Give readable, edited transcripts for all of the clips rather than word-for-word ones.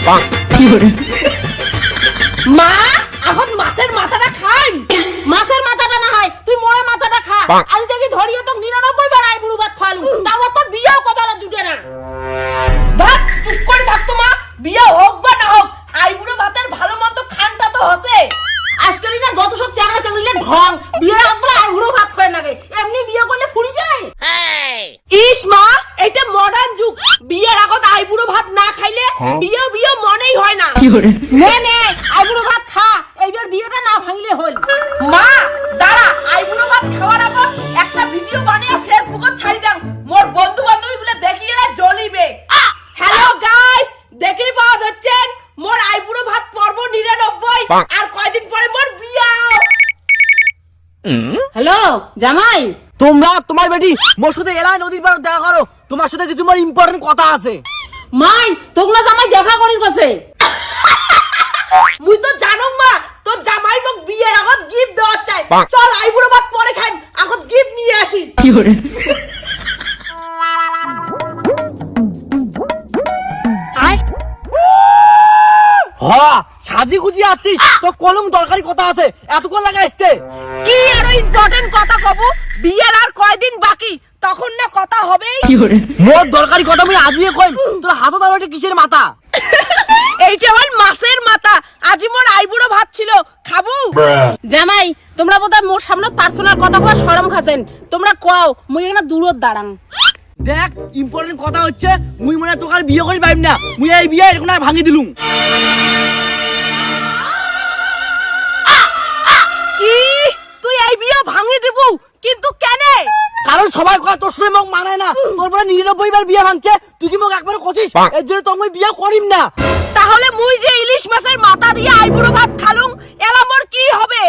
মা এখন মাছের মাথাটা খাই। মাছের মাথাটা না হয় তুই মোড়ে মাথাটা খা। আজ দেখি ধরিয়ে তো 99 বার আইবুড়ো ভাত খাওয়ালুম, তাও তোর বিয়েও কপালে জুটে না। ভাত চুপ করে থাকতো মা, বিয়ে হোক বা না হোক আইবুড়ো ভাতের ভালো মন্দ খানটা তো হসে। আজকাল না যত সব চাঙা চাঙলিলে ঢং, বিয়ে একবার আইবুড়ো ভাত খায় না রে, এমনি বিয়ে করলে ফুরি যায়। ইস মা এটা মডার্ন যুগ, বিয়ের আগত আইবুড়ো ভাত না খাইলে বিয়ে বিয়ে মনেই হয় না। নে নে আইবুড়ো ভাত খা, এইবার বিয়েটা না ভাঙলে হল। মা দাঁড়া, আইবুড়ো ভাত খাওয়ার আগত একটা ভিডিও বানিয়ে ফেসবুকে ছাড়ি দাও, মোর বন্ধু বান্ধবীগুলো দেখি এরা জ্বলিবে। হ্যালো গাইস, দেখি পাওয়া যাচ্ছেন মোর আইবুড়ো ভাত পর্ব 99, আর কয়দিন পরে মোর বিয়ে। হ্যালো জামাই, তোমরা তোমার বেটি মোর সাথে এলাই নদীর পাড়ে দেখা করো, তোমার সাথে কিছু মোর ইম্পর্টেন্ট কথা আছে। মাই তোমরা জামাই দেখা করির কাছে মুই তো জানো মা, তোর জামাই মোক বিয়ের আগত গিফট দেওয়া চাই। চল আইবুড়ো ভাত পরে খাই, আগত গিফট নিয়ে আসি। হ্যাঁ সাজি গুজি আছিস, তো কলম দরকারি কথা আছে, এতক্ষণ লাগা আসতে। কি আরো ইম্পর্টেন্ট কথা কব, বিয়ের আর কয়দিন বাকি, তখন না কথা হবেই। মোর দরকারি কথা আমি আজিয়ে কইম, তোর হাতত আর ওইটা কিসের মাথা? এইটা হল মাছের মাথা, আজি মোর আইবুড়ো ভাত ছিল, খাবো? জামাই তোমরা বোধহয় মোর সামনে পার্সোনাল কথা কওয়া শরম খাচ্ছেন, তোমরা কও মুই এখানে দূরত দাঁড়াম। দেখ ইম্পর্টেন্ট কথা হচ্ছে, মুই মনে তোকে আর বিয়ে করি পাইম না, মুই এই বিয়ে এরকম ভাঙি দিলুম। কি তুই এই বিয়ে ভাঙি দিব, কিন্তু কেন? কারণ সবাই কয় তোর সাথে মোক মানায় না, তোর পরে 99 বার বিয়ে ভাঙছে, তুই কি মোক একবার কছিস এর জন্য তো মুই বিয়ে করিম না। তাহলে মুই যে ইলিশ মাছের মাথা দিয়ে আইবুড়ো ভাত খালুম, এলা মোর কি হবে?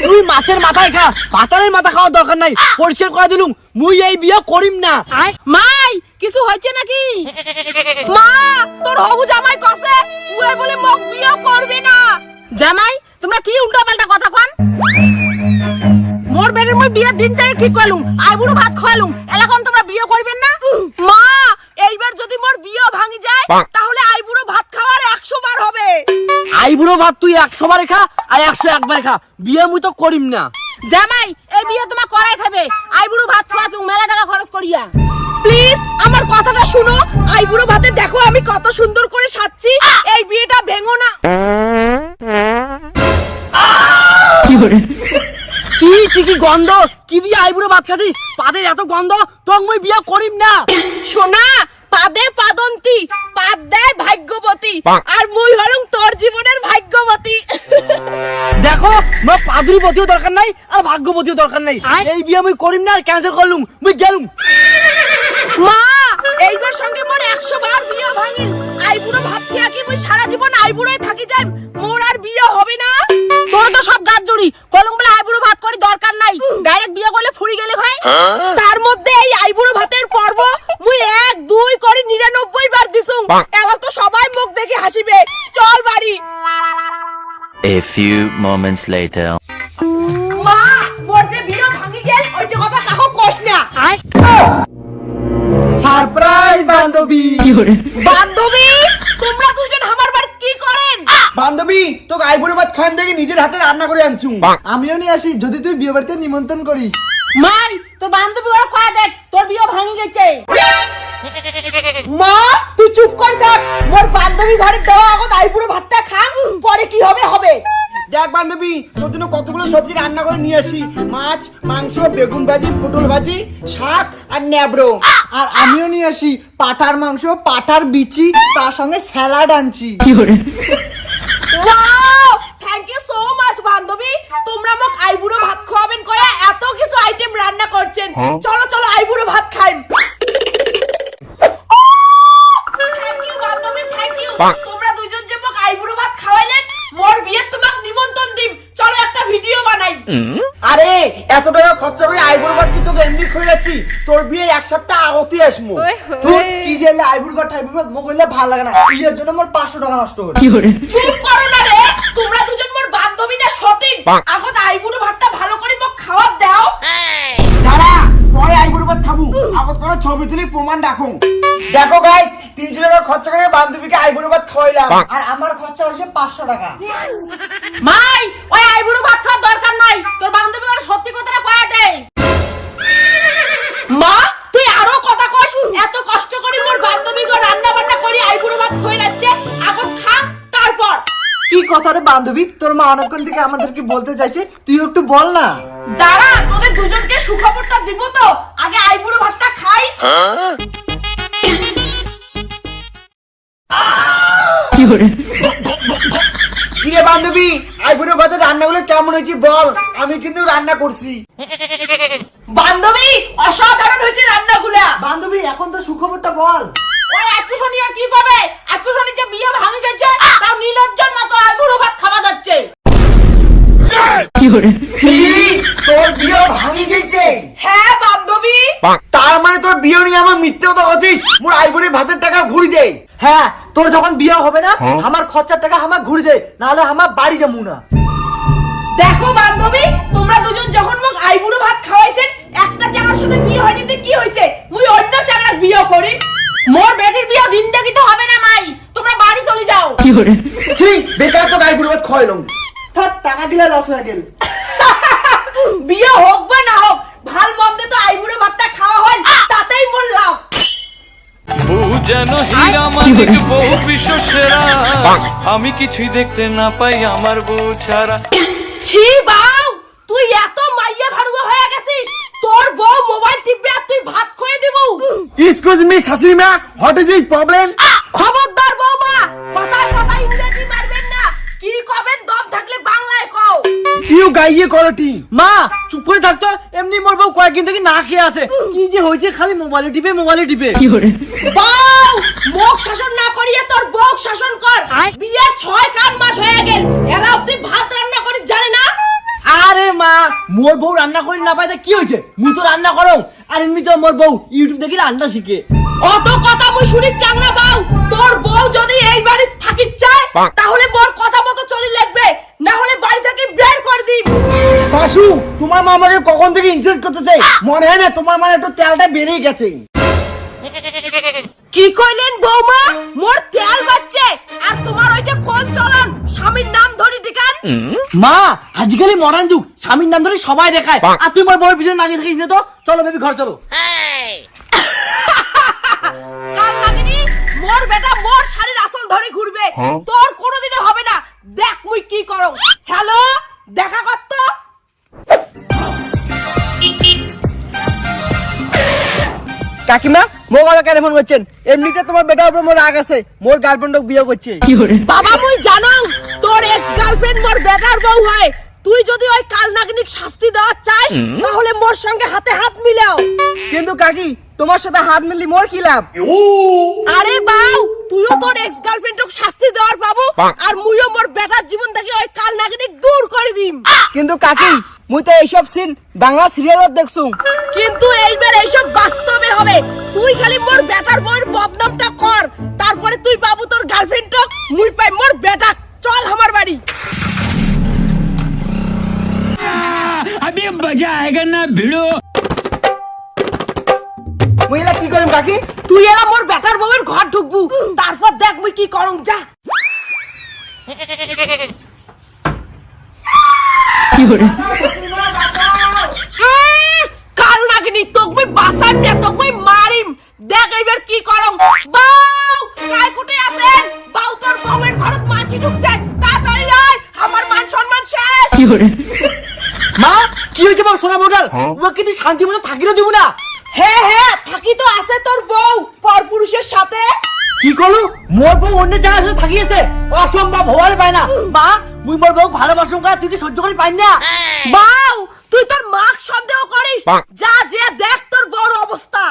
তুই মাছের মাথায় খা, পাতারের মাথা খাওয়ার দরকার নাই, পরিষ্কার করে দিলুম, মুই এই বিয়ে করিম না। মাই কিছু হয়েছে নাকি? মা তোর হবু জামাই কসে উয়ে বলে মোক বিয়ে করবে না। জামাই তোমরা কি উল্টাপাল্টা কথা কন? মোর বেরের মই বিয়ের দিন থেকে ঠিক করলুম, আইবুড়ো ভাত খাওয়ালুম, এলাকন তোমরা বিয়ে করবেন না? মা এইবার যদি মোর বিয়ে ভাঙি যায়, তাহলে আইবুড়ো ভাত খাওয়ার 100 বার হবে। আইবুড়ো ভাত তুই 100 বারে খা আর 101 বারে খা, বিয়ে মুই তো করিম না। জামাই এই বিয়ে তোমার করাই খাবে, আইবুড়ো ভাত খাওয়াছুম মেলা টাকা খরচ করিয়া। প্লিজ আমার কথাটা শুনো, আইবুড়ো ভাতে দেখো আমি কত সুন্দর করে সাজছি, এই বিয়েটা ভেঙো না। চি চি কি গন্ধ, কি দিয়ে আইবুড়ো ভাত খাচ্ছিস, পাদের এত গন্ধ, তোকে মুই বিয়ে করিম না। শোনা পাদে পাদন্তি, পাদ দেয় ভাগ্যবতী, আর মুই হলুম তোর জীবনের ভাগ্যবতী। দেখো মোর পাদুরিপতিও দরকার নাই আর ভাগ্যবতীও দরকার নাই, এই বিয়ে মুই করিম না আর ক্যান্সেল করলুম, মুই গেলুম। মা এইবার সঙ্গে মোর 100 বার বিয়ে ভাঙিল, আইবুড়ো ভাত খেয়া কি মুই সারা জীবন আইবুড়োই থাকি যাই, মোর আর বিয়ে হবে না। তোর তো সব গাছ জুড়ি কলম বলে আইবুড়ো ভাত করি দরকার নাই, ডাইরেক্ট বিয়ে করলে ফুরি গেলে হয়। তার মধ্যে এই আইবুড়ো ভাতের পর্ব মুই 1 2 করে 99 বার দিছুম, এলা তো সবাই মুখ দেখে হাসিবে। চল বাড়ি। A few moments later. মা মোর যে বিয়ে ভাঙি গেল, ওইটা কথা কাকো কোস না। সারপ্রাইজ বান্ধবী। বান্ধবী তোমরা দুজন আমার বাড়ি কি করেন? বান্ধবী তোকে আইবুড়ো ভাত খাইম দেখে নিজের হাতে রান্না করে আনছুম, আমিও নিয়ে আসি যদি তুই বিয়ে বাড়িতে নিমন্ত্রণ করিস। মাই তোর বান্ধবী ওরা কয়া দেখ তোর বিয়ে ভাঙি গেছে। মা তুই চুপ কর থাক, মোর বান্ধবী ঘরে দেওয়া আগত আইবুড়ো ভাতটা খান, পরে কি হবে হবে। দেখ বান্ধবী তোর জন্য কতগুলো সবজি রান্না করে নিয়ে আসি, মাছ মাংস বেগুন ভাজি পটল ভাজি শাক আর নেবড়ো, আর আমিও নিয়ে আসি পাঠার মাংস পাঠার বিচি, তার সঙ্গে স্যালাড আনছি। Wow thank you so much বান্ধবী, তোমরা মোক আইবুড়ো ভাত খাওয়াবেন কয়া এত কিছু আইটেম রান্না করছেন। চলো চলো আইবুড়ো ভাত খাই। থ্যাংক ইউ বান্ধবী থ্যাংক ইউ, তোমরা দুইজন যে মোক আইবুড়ো ভাত খাওয়াইলেন, মোর বিয়ে তোমাক নিমন্ত্রণ দিম, চলো একটা ভিডিও বানাই। আরে এত টাকা খরচা করে আইবুড়ো ভাত কি তোকে এমনি খুঁজে যাচ্ছি, তোর বিয়ে 1 সপ্তাহ আগতেই আসবো। তুই কি যে আইবুড়ো ভাত মোক হইলে ভালো লাগে না, বিয়ের জন্য মোর 500 টাকা নষ্ট হলো। চুপ করো না রে, তোমরা দুজন মোর বান্ধবী না সতীন, আগত আইবুড়ো ভাতটা ভালো করে মোক খাওয়ার দাও। দাঁড়া পরে আইবুড়ো ভাত খাবো, আগত করে ছবি তুলি প্রমাণ রাখো। দেখো গাইস 300 টাকা খরচা করে বান্ধবীকে আইবুড়ো ভাত খাওয়াইলাম, আর আমার খরচা হয়েছে 500 টাকা। মাই ওই আইবুড়ো ভাত খাওয়ার দরকার নাই, তোর বান্ধবী ওর সত্যি কথাটা কয়া দেয়। মা তুই আরো কথা কস, এত কষ্ট করে মোর বান্ধবী গো রান্না বান্না করি আইবুড়ো ভাত খই রাখছে, আগত খা তারপর। কি কথা রে বান্ধবী, তোর মা অনেকক্ষণ থেকে আমাদেরকে বলতে চাইছে, তুই একটু বল না। দাঁড়া তোদের দুজনকে সুখবরটা দিব তো, আগে আইবুড়ো ভাতটা খাই। কিরে বান্ধবী, আইবুড়ো ভাতের রান্নাগুলো কেমন হয়েছে বল, আমি কিন্তু রান্না করছি। বান্ধবী অসাধারণ হয়েছে রান্নাগুলা। বান্ধবী এখন তো সুখবরটা বল। ওই একটু শুনি আর কি করবে, একটু শুনি যে বিয়ে ভাঙি গেছে, তাও নীলজ্জর মতো আইবুড়ো ভাত খাওয়া যাচ্ছে। কি তোর বিয়ে ভাঙি গেছে? হ্যাঁ বান্ধবী। তার মানে তোর বিয়ে নিয়ে আমার মিথ্যে কথা বলছিস? মোর আইবুড়ি ভাতের টাকা ঘুরি দে। হ্যাঁ, তোর যখন বিয়ে হবে না আমার খরচার টাকা আমার ঘুরি দে, নাহলে আমার বাড়ি যাবো না। দেখো বান্ধবী, তোমরা দুজন যখন মোক আইবুড়ো ভাত খাওয়াইছেন, একটা চ্যাংড়ার সাথে বিয়ে হয়নি তো কি হয়েছে, মুই অন্য চ্যাংড়ার বিয়ে করি। মোর বেটির বিয়ে জিন্দেগিতে হবে না মাই, তোমরা বাড়ি চলে যাও। ছি, বেকার তো আইবুড়ি ভাত খাওয়াইলাম। থাক, টাকা দিলে লস হয়ে গেল। বিয়ে হোক বা না হোক, ভাল মন্দে তো আইবুড়ো ভাতটা খাওয়া হয়, তাতেই মোর লাভ। বউ যেন হীরা মানিক, বউ বিশ্ব সেরা, আমি কিছুই দেখতে না পাই আমার বউ ছাড়া। ছি বাউ, তুই এত মাইয়া ভাড়ুয়া হয়ে গেছিস, তোর বউ মোবাইল টিপবে আর তুই ভাত খয়ে দিব। এক্সকিউজ মি শাশুড়ি মা, হোয়াট ইজ দিস প্রবলেম? খবরদার বৌমা, কথায় কথায় ইংরেজি মারবেন না, কি কবেন দম থাকলে বাংলায় কও। ইউ গাইয়ে কোয়ালিটি। মা চুপ করে থাকতো, এমনি মোর বউ কয়েকদিন থেকে না খেয়ে আছে, কি যে হয়েছে খালি মোবাইলে টিপে মোবাইলে টিপে। বাউ, মুখ শাসন না করিয়ে তোর বউ শাসন কর। বিয়ে 6 মাস হয়ে গেল, এলাও তুই ভাত রান্না করিস জানি না। আরে মা, মোর বউ রান্না করি না পাইতে কি হয়েছে, মুই তো রান্না করো, আর এমনি তো মোর বউ ইউটিউব দেখি রান্না শিখে। অত কথা মুই শুনি চাংরা বাউ, তোর বউ যদি এই বাড়ি থাকিত চায় তাহলে মোর কথা মতো চলি লাগবে, না হলে বাড়ি থেকে বের করে দিই। বাসু, তোমার মা আমাকে কখন থেকে ইনসাল্ট করতেছে, মনে হয় না তোমার মানে একটু তেলটা বেরিয়ে গেছে। কি কইলেন বৌমা, মোর তেল বাচ্চে, আর তোমার ওইটা কোন চলন, স্বামীর নাম ধরি ডিকান। মা আজকাল মডার্ন যুগ, স্বামীর নাম ধরে সবাই দেখায়, আর তুই মোর বউয়ের পিছনে লাগিয়ে থাকিস না তো। চলো বেবি ঘর চলো। কাল লাগেনি, মোর বেটা মোর শাড়ির আসল ধরে ঘুরবে, তোর কোনোদিনও হবে না। দেখ মুই কি করো। হ্যালো, দেখা করত। কাকিমা, মোর বাবা কেন ফোন করছেন? এমনিতে তোমার বেটার উপর মোর রাগ আছে, মোর গার্লফ্রেন্ডক বিয়ে করছে। বাবা মুই জানাং, তোর এক্স গার্লফ্রেন্ড মোর বেটার বউ হয়। তুই যদি ওই কাল নাগিনীক শাস্তি দেওয়া চাস, তাহলে মোর সঙ্গে হাতে হাত মিলাও। কিন্তু কাকি, তোমার সাথে হাত মিললি মোর কি লাভ? আরে বাউ, তুইও তোর এক্স গার্লফ্রেন্ডক শাস্তি দেওয়ার পাবো, আর মুইও মোর বেটার জীবন থেকে ওই কাল নাগিনীক দূর করে দিম। কিন্তু কাকি, মুই তো এইসব সিন বাংলা সিরিয়ালত দেখছু। কিন্তু এইবার এইসব বাস্তবে হবে। তুই খালি মোর বেটার বউয়ের বদনামটা কর, তারপরে তুই পাবো তোর গার্লফ্রেন্ডক, মুই পাই মোর বেটা। চল আমার বাড়ি। अभी मजा आएगा ना भिड़ो। মহিলা কি করেন কাকি? তুই এলা মোর বেটার বউয়ের ঘর ঢুকবু, তারপর দেখ মুই কি করুম, যা। কাল নাগিনি, তোক মুই বাসার না, তোক মুই মারিম। দেখ এইবার কি করুম। বাউ, কাই কুটে আছেন? বাউ, তোর বউয়ের ঘরত মাছি ঢুকছে, তাড়াতাড়ি আয়, আমার মান সম্মান শেষ। মা কি হয়েছে বল, সোনা মোটার ও কি তুই শান্তি মতো থাকিরও দিব না? হ্যাঁ হ্যাঁ, থাকি তো আছে তোর বউ পরপুরুষের সাথে। কি করলু? মোর বউ অন্য জায়গায় সাথে থাকিয়েছে, অসম্ভব হওয়ার পায় না। মা মুই মোর বউ ভালোবাসুম কা, তুই কি সহ্য করি পাই না? বাউ, তুই তোর মাক সন্দেহ করিস, যা যে দেখ তোর বড় অবস্থা।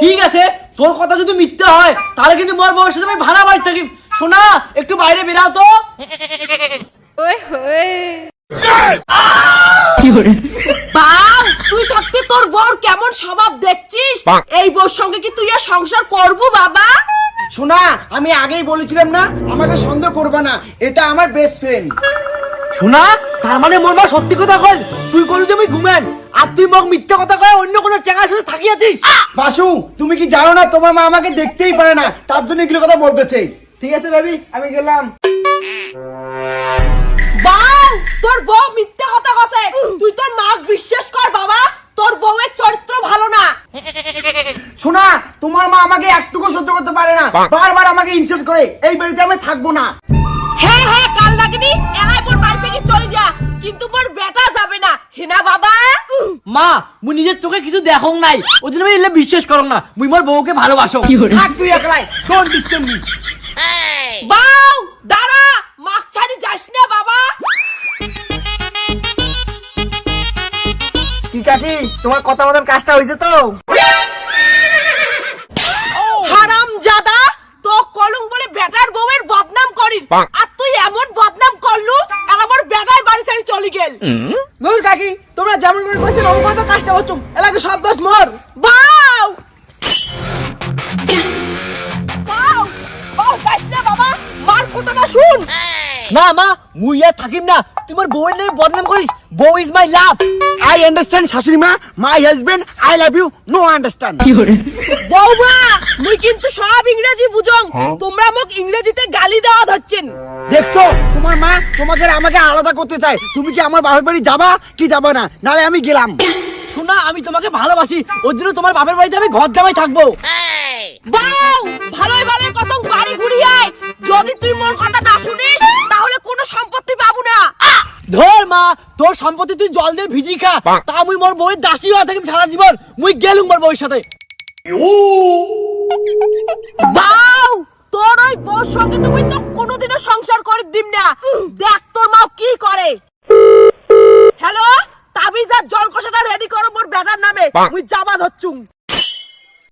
ঠিক আছে, তোর কথা যদি মিথ্যা হয় তাহলে কিন্তু মোর বউয়ের সাথে আমি ভাড়া বাড়ি থাকিম। সোনা একটু বাইরে বেরাও তো। বাউ, তুই থাকতে তোর বউর কেমন স্বভাব দেখছিস, এই বউর সঙ্গে কি তুই আর সংসার করবো বাবা? সোনা, আমি আগেই বলেছিলাম না আমাকে সন্দেহ করবে না, এটা আমার বেস্ট ফ্রেন্ড। সোনা, তার মানে মোর মা সত্যি কথা কল, তুই করলি যে আমি ঘুমেন, আর তুই মোক মিথ্যা কথা কয়ে অন্য কোনো চেঙ্গার সাথে থাকিয়েছিস। বাসু তুমি কি জানো না তোমার মা আমাকে দেখতেই পারে না, তার জন্য এগুলো কথা বলতেছে। ঠিক আছে বেবি, আমি গেলাম। বাউ, তোর বউ মিথ্যে কথা কছে। তুই তোর মাক বিশ্বাস কর বাবা, তোর বউয়ের চরিত্র ভালো না। শোনা, তোমার মা আমাকে একটুকু সহ্য করতে পারে না, বারবার আমাকে ইনসাল্ট করে। এই বাড়িতে আমি থাকবো না। হ্যাঁ হ্যাঁ, কাল লাগনি এলাই মোর বাড়ি থেকে চলে যা, কিন্তু মোর বেটা যাবে না। হেনা বাবা। মা, মুই নিজের চোখে কিছু দেখো নাই, ওই জন্য আমি এলে বিশ্বাস করো না। মুই মোর বউকে ভালোবাসো। থাক তুই একলাই, ডোন্ট ডিস্টার্ব মি। বাউ, দাঁড়া, মাক ছাড়ি যাস না বাবা। কি কাকি, তোমার কথা মতন কাজটা হয়েছে তো? হারামজাদা, তো কলং বলে বেটার বউয়ের বদনাম করিস, আর তুই এমন বদনাম করলু আর আমার বেটার বাড়ি ছেড়ে চলে গেল। দূর কাকি, তোমরা যেমন করে কইছেন ওরকম করে তো কাজটা হচ্ছে। এলাকা সব দোষ মোর। বাউ বাউ বাউ, যাস না বাবা, মার কথাটা শুন। না মা, মুই আর থাকিম না। তোমার বউয়ের নামে বদনাম করিস। বউ is my love. I understand শাশুড়ি মা, my husband, I love you, no understand. বৌমা, মুই কিন্তু সব ইংরেজি বুঝং, তোমরা মোক ইংরেজিতে গালি দেওয়া ধরছেন। দেখছো, তোমার মা তোমাকে আর আমাকে আলাদা করতে চায়। তুমি কি আমার বাপের বাড়ি যাবা কি যাবা না? নালে আমি গেলাম। শোনা, আমি তোমাকে ভালোবাসি, ওর জন্য তোমার বাপের বাড়িতে আমি ঘর জামাই থাকবো। বাউ, ভালোই ভালোই কসম বাড়ি ঘুরিয়ে আয়। যদি তুই মোর কথা না শুনিস তাহলে কোনো সম্পত্তি পাবো না। ধর মা, তোর সম্পত্তি তুই জল দিয়ে ভিজি খা, তা মুই মোর বউয়ের দাসী হয়ে থাকিম সারা জীবন। মুই গেলুম মোর বউয়ের সাথে। বাউ, তোর ওই বউর সঙ্গে তুমি তো কোনোদিনও সংসার করে দিম না। দেখ তোর মা কি করে। হ্যালো, তাবিজ আর জল কষাটা রেডি করো মোর বেটার নামে, মুই যাবা ধরছুম।